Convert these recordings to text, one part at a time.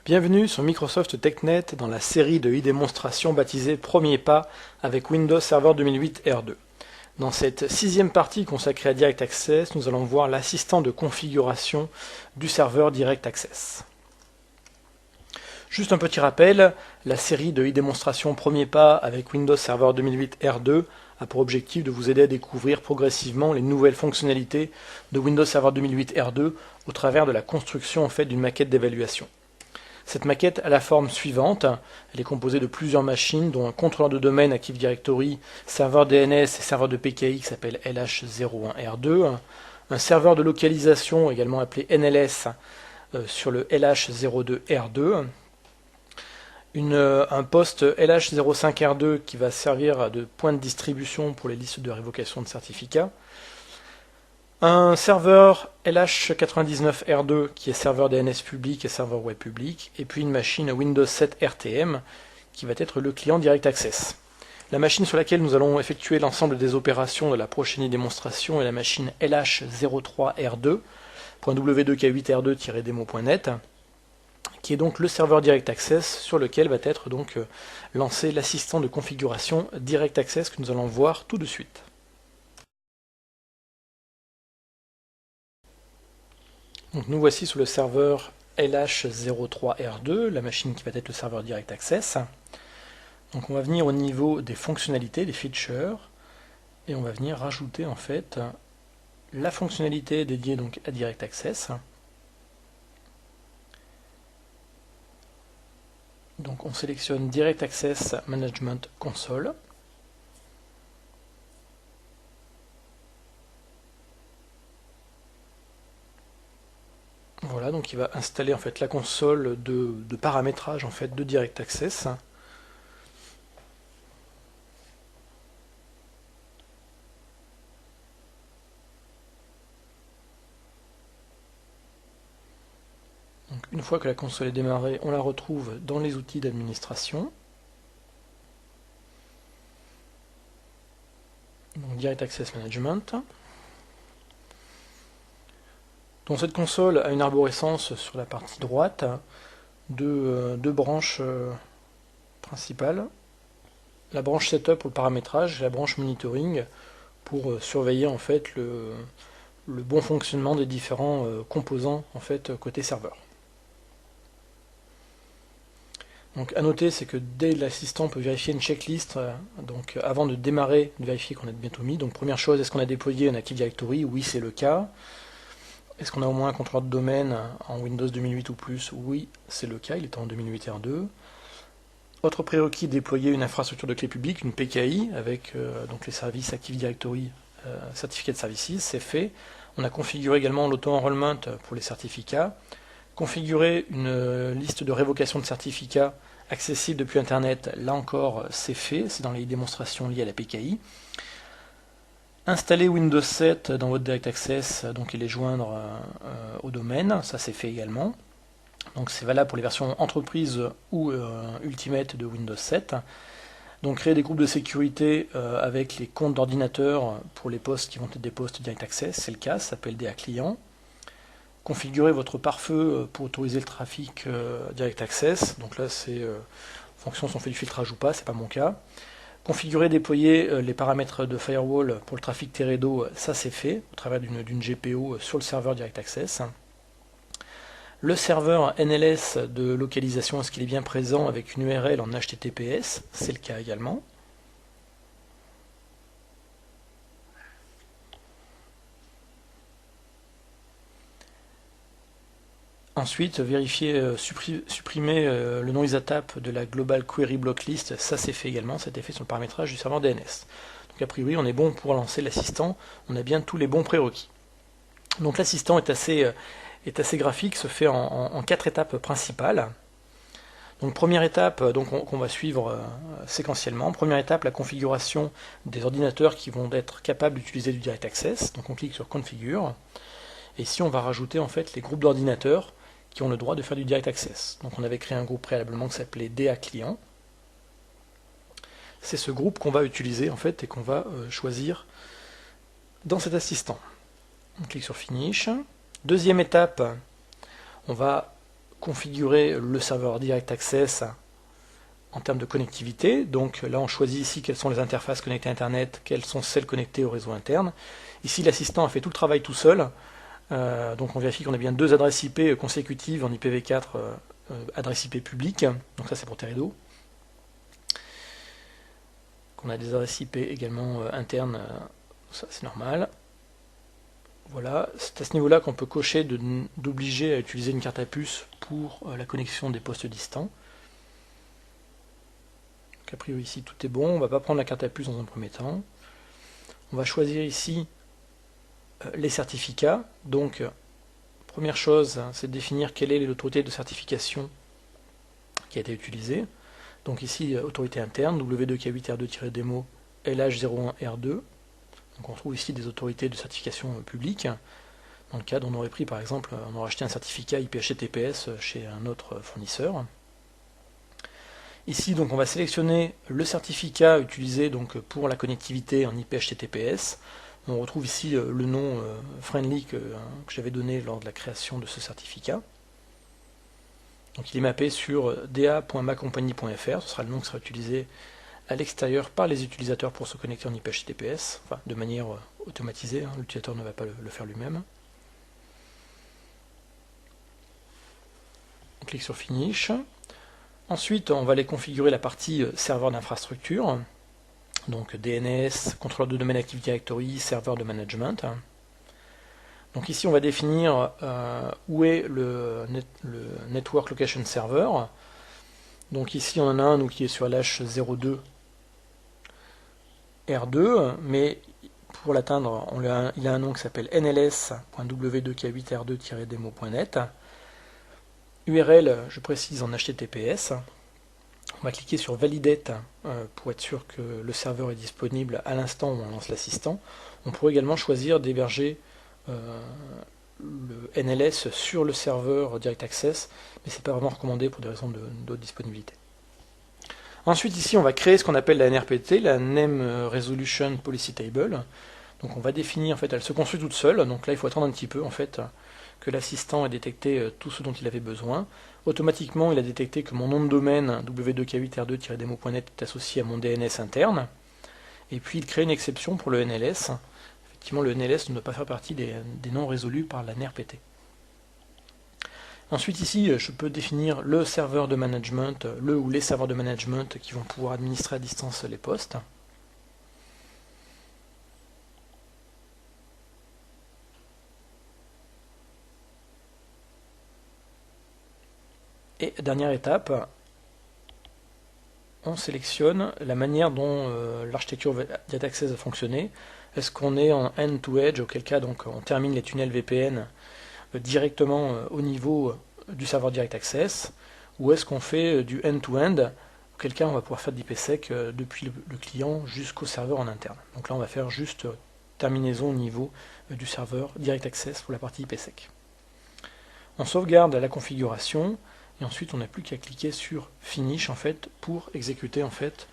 Bienvenue sur Microsoft TechNet dans la série de e-démonstrations baptisée Premier pas avec Windows Server 2008 R2. Dans cette sixième partie consacrée à Direct Access, nous allons voir l'assistant de configuration du serveur Direct Access. Juste un petit rappel, la série de e-démonstrations Premier pas avec Windows Server 2008 R2 a pour objectif de vous aider à découvrir progressivement les nouvelles fonctionnalités de Windows Server 2008 R2 au travers de la construction d'une maquette d'évaluation. Cette maquette a la forme suivante. Elle est composée de plusieurs machines, dont un contrôleur de domaine Active Directory, serveur DNS et serveur de PKI qui s'appelle LH01R2, un serveur de localisation également appelé NLS sur le LH02R2, un poste LH05R2 qui va servir de point de distribution pour les listes de révocation de certificats, un serveur LH99R2 qui est serveur DNS public et serveur web public, et puis une machine Windows 7 RTM qui va être le client Direct Access. La machine sur laquelle nous allons effectuer l'ensemble des opérations de la prochaine démonstration est la machine LH03R2, .w2k8r2-demo.net, qui est donc le serveur Direct Access sur lequel va être donc lancé l'assistant de configuration Direct Access que nous allons voir tout de suite. Donc nous voici sur le serveur LH03R2, la machine qui va être le serveur Direct Access. Donc on va venir au niveau des fonctionnalités, des features, et on va venir rajouter en fait la fonctionnalité dédiée donc à Direct Access. Donc on sélectionne Direct Access Management Console. Voilà, donc il va installer en fait la console de paramétrage en fait de Direct Access. Donc une fois que la console est démarrée, on la retrouve dans les outils d'administration. Donc Direct Access Management. Donc cette console a une arborescence sur la partie droite de deux branches principales. La branche Setup pour le paramétrage et la branche Monitoring pour surveiller en fait le bon fonctionnement des différents composants en fait côté serveur. Donc à noter, c'est que dès l'assistant peut vérifier une checklist, donc avant de démarrer, de vérifier qu'on a bientôt mis. Donc première chose, est-ce qu'on a déployé un Active Directory? Oui, c'est le cas. Est-ce qu'on a au moins un contrôleur de domaine en Windows 2008 ou plus? Oui, c'est le cas, il est en 2008 R2. Autre prérequis, déployer une infrastructure de clé publique, une PKI, avec donc les services Active Directory Certificate Services, c'est fait. On a configuré également l'auto-enrollment pour les certificats. Configurer une liste de révocation de certificats accessible depuis Internet, là encore c'est fait, c'est dans les démonstrations liées à la PKI. Installer Windows 7 dans votre Direct Access donc, et les joindre au domaine, ça c'est fait également. Donc c'est valable pour les versions entreprise ou Ultimate de Windows 7. Donc créer des groupes de sécurité avec les comptes d'ordinateur pour les postes qui vont être des postes Direct Access, c'est le cas, ça s'appelle DA client. Configurer votre pare-feu pour autoriser le trafic Direct Access, donc là c'est en fonction si on fait du filtrage ou pas, c'est pas mon cas. Configurer, déployer les paramètres de firewall pour le trafic Teredo, ça c'est fait au travers d'une GPO sur le serveur Direct Access. Le serveur NLS de localisation, est-ce qu'il est bien présent avec une URL en HTTPS? C'est le cas également. Ensuite, vérifier, supprimer le noise attack de la Global Query Block List, ça c'est fait également, ça a été fait sur le paramétrage du serveur DNS. Donc a priori on est bon pour lancer l'assistant, on a bien tous les bons prérequis. Donc l'assistant est assez graphique, se fait en 4 étapes principales. Donc première étape qu'on va suivre séquentiellement. Première étape, la configuration des ordinateurs qui vont être capables d'utiliser du Direct Access. Donc on clique sur Configure. Et ici on va rajouter en fait les groupes d'ordinateurs qui ont le droit de faire du Direct Access. Donc on avait créé un groupe préalablement qui s'appelait DA client. C'est ce groupe qu'on va utiliser en fait et qu'on va choisir dans cet assistant. On clique sur Finish. Deuxième étape, on va configurer le serveur Direct Access en termes de connectivité. Donc là on choisit ici quelles sont les interfaces connectées à Internet, quelles sont celles connectées au réseau interne. Ici l'assistant a fait tout le travail tout seul, donc on vérifie qu'on a bien 2 adresses IP consécutives en IPv4, adresse IP publique, donc ça c'est pour Teredo. Qu'on a des adresses IP également internes, ça c'est normal. Voilà, c'est à ce niveau-là qu'on peut cocher d'obliger à utiliser une carte à puce pour la connexion des postes distants. Donc a priori ici tout est bon, on ne va pas prendre la carte à puce dans un premier temps. On va choisir ici les certificats. Donc première chose, c'est de définir quelle est l'autorité de certification qui a été utilisée. Donc ici, autorité interne, W2K8R2-démo, LH01R2. Donc on trouve ici des autorités de certification publique. Dans le cadre, on aurait pris par exemple, on aurait acheté un certificat IP-HTTPS chez un autre fournisseur. Ici, donc, on va sélectionner le certificat utilisé donc, pour la connectivité en IP-HTTPS. On retrouve ici le nom friendly que j'avais donné lors de la création de ce certificat. Donc il est mappé sur da.macompagnie.fr, ce sera le nom qui sera utilisé à l'extérieur par les utilisateurs pour se connecter en IP-HTTPS, enfin de manière automatisée, hein, l'utilisateur ne va pas le faire lui-même. On clique sur Finish. Ensuite, on va aller configurer la partie serveur d'infrastructure, donc DNS, contrôleur de domaine Active Directory, serveur de management. Donc ici, on va définir où est le Network Location Server. Donc ici, on en a un qui est sur l'H02 R2, mais pour l'atteindre, il a un nom qui s'appelle nls.w2k8r2-demo.net. URL, je précise en HTTPS. On va cliquer sur Validate pour être sûr que le serveur est disponible à l'instant où on lance l'assistant. On pourrait également choisir d'héberger le NLS sur le serveur Direct Access, mais c'est pas vraiment recommandé pour des raisons de disponibilité. Ensuite ici on va créer ce qu'on appelle la NRPT, la Name Resolution Policy Table. Donc on va définir, en fait elle se construit toute seule, donc là il faut attendre un petit peu en fait que l'assistant ait détecté tout ce dont il avait besoin. Automatiquement il a détecté que mon nom de domaine w2k8r2-demo.net est associé à mon DNS interne, et puis il crée une exception pour le NLS. Effectivement, le NLS ne doit pas faire partie des noms résolus par la NRPT. Ensuite, ici, je peux définir le serveur de management, le ou les serveurs de management qui vont pouvoir administrer à distance les postes. Et dernière étape, on sélectionne la manière dont l'architecture Direct Access va fonctionner. Est-ce qu'on est en end-to-edge, auquel cas donc on termine les tunnels VPN directement au niveau du serveur Direct Access, ou est-ce qu'on fait du end-to-end, auquel cas on va pouvoir faire de l'IPsec depuis le client jusqu'au serveur en interne. Donc là on va faire juste terminaison au niveau du serveur Direct Access pour la partie IPsec. On sauvegarde la configuration, et ensuite on n'a plus qu'à cliquer sur Finish en fait pour exécuter en fait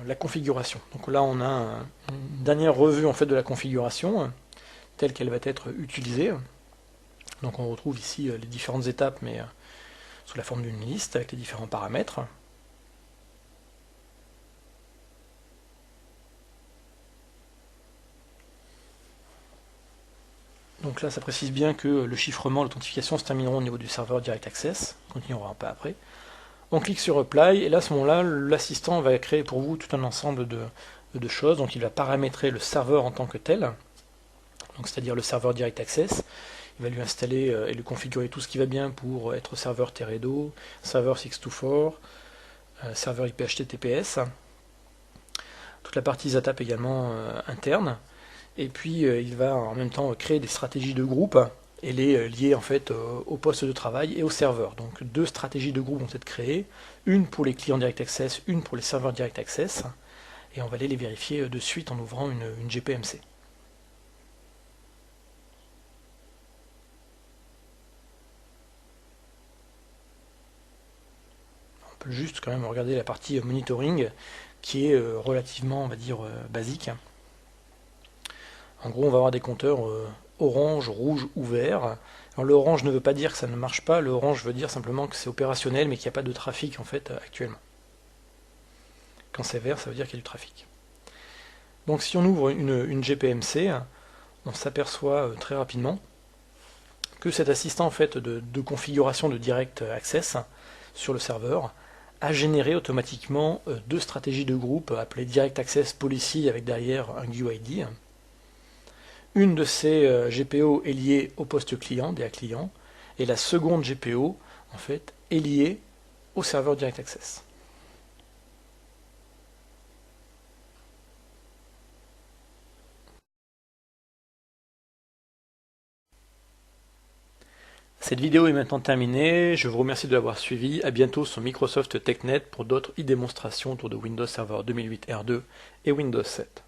la configuration. Donc là on a une dernière revue en fait de la configuration telle qu'elle va être utilisée. Donc on retrouve ici les différentes étapes mais sous la forme d'une liste avec les différents paramètres. Donc là ça précise bien que le chiffrement, l'authentification se termineront au niveau du serveur Direct Access, on continuera un peu après. On clique sur Apply, et là, à ce moment-là, l'assistant va créer pour vous tout un ensemble de choses. Donc il va paramétrer le serveur en tant que tel, c'est-à-dire le serveur Direct Access. Il va lui installer et lui configurer tout ce qui va bien pour être serveur Teredo, serveur 624, serveur IP-HTTPS, toute la partie ZATAP également interne. Et puis il va en même temps créer des stratégies de groupe et les lier en fait au poste de travail et au serveur. Donc 2 stratégies de groupe vont être créées, une pour les clients Direct Access, une pour les serveurs Direct Access, et on va aller les vérifier de suite en ouvrant une GPMC. On peut juste quand même regarder la partie monitoring qui est relativement, on va dire, basique. En gros, on va avoir des compteurs orange, rouge ou vert. Alors, le orange ne veut pas dire que ça ne marche pas, le orange veut dire simplement que c'est opérationnel mais qu'il n'y a pas de trafic en fait actuellement. Quand c'est vert, ça veut dire qu'il y a du trafic. Donc si on ouvre une GPMC, on s'aperçoit très rapidement que cet assistant en fait, de configuration de Direct Access sur le serveur a généré automatiquement deux stratégies de groupe appelées Direct Access Policy avec derrière un GUID. Une de ces GPO est liée au poste client, DA client, et la seconde GPO en fait, est liée au serveur Direct Access. Cette vidéo est maintenant terminée, je vous remercie de l'avoir suivi, à bientôt sur Microsoft TechNet pour d'autres e-démonstrations autour de Windows Server 2008 R2 et Windows 7.